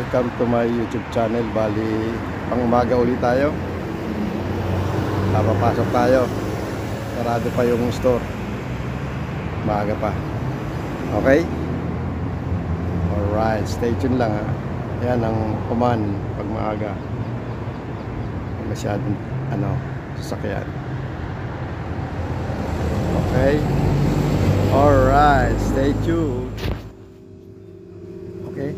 welcome to my YouTube channel. Bali, pang umaga ulit tayo. Papasok tayo. Sarado pa yung store. Maaga pa. Okay? Alright, stay tuned lang ha. Yan ang command pag maaga. Masyadong sasakyan. Okay? Alright, stay tuned. Okay?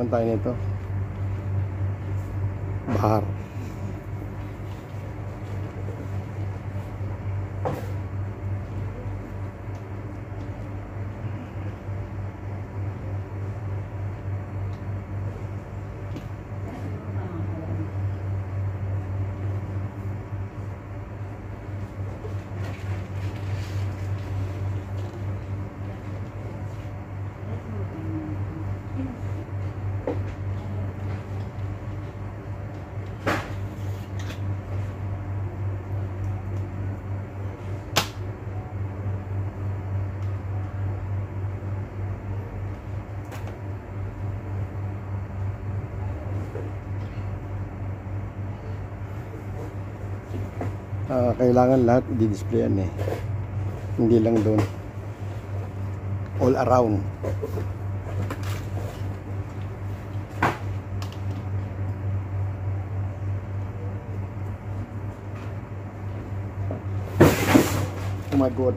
Tayo nito bahar. Kailangan lahat i-displayan eh, hindi lang doon, all around. Oh my God.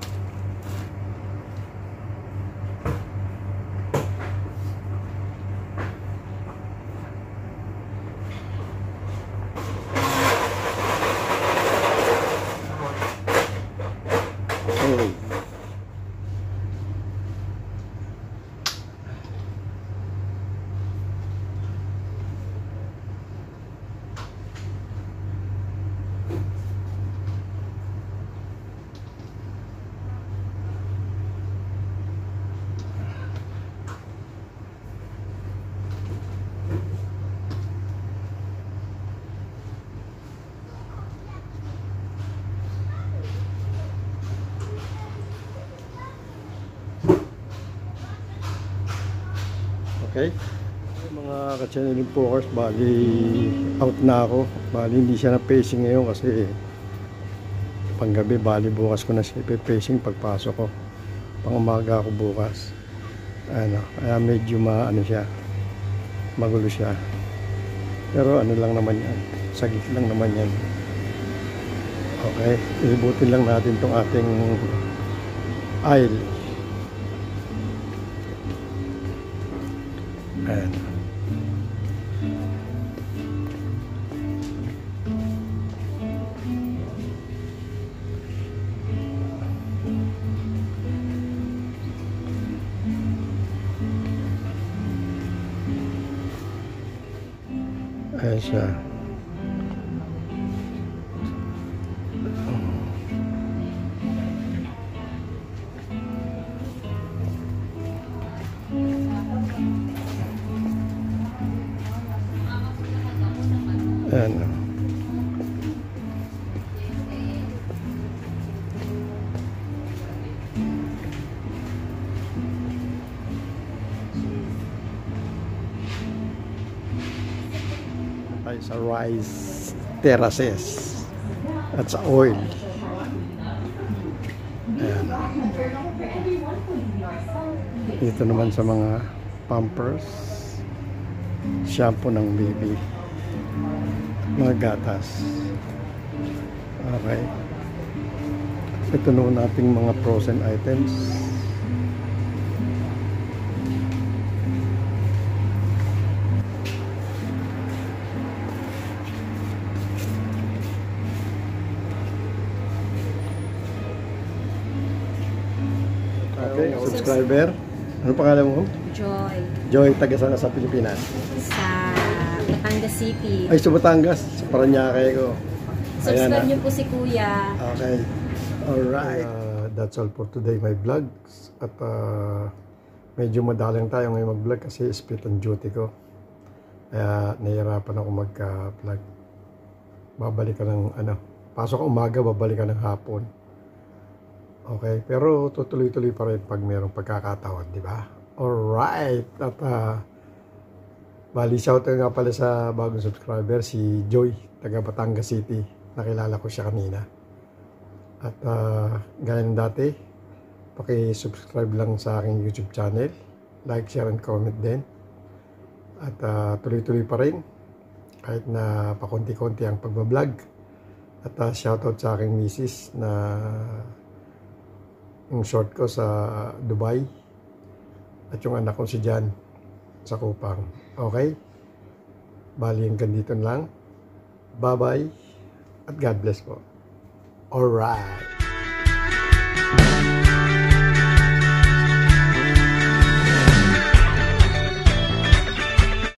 Okay, mga ka-channeling focus, bali out na ako. Bali hindi siya na-pacing ngayon kasi panggabi. Bali bukas ko na siya i-pacing pagpasok ko. Pang umaga ako bukas. Kaya medyo siya, magulo siya. Pero lang naman yan, sagit lang naman yan. Okay, ilibutin lang natin tong ating aisle. Ayan. Ayan siya. Ayan. Tayo sa rice terraces at sa oil. Ayan. Dito naman sa mga Pampers, shampoo ng baby, mga gatas. Okay. Ito naman nating mga frozen items. Okay, subscriber. Ano pangalan mo? Joy. Joy, taga saan ka sa Pilipinas? Sa Batangas City. Ay, sa Batangas. Sa Paranaque ko. Subscribe niyo po si Kuya. Okay. Alright. That's all for today, my vlogs. At medyo madalang tayo ngayon mag-vlog kasi split on duty ko. Kaya nahihirapan ako mag-vlog. Babalik ka ng pasok ka umaga, babalik ka ng hapon. Okay, pero tutuloy-tuloy pa rin pag mayroong pagkakataon, di ba? Alright. At bali, shoutout nga pala sa bagong subscriber, si Joy, taga Batangas City. Nakilala ko siya kanina. At gaya ng dati, paki-subscribe lang sa aking YouTube channel. Like, share, and comment din. At tuloy-tuloy pa rin, kahit na pakunti-kunti ang pagbablog. At shoutout sa aking misis na yung short ko sa Dubai. At yung anak ko si Jan sa Kupang. Okay? Bali hanggang dito lang. Bye-bye. At God bless po. Alright.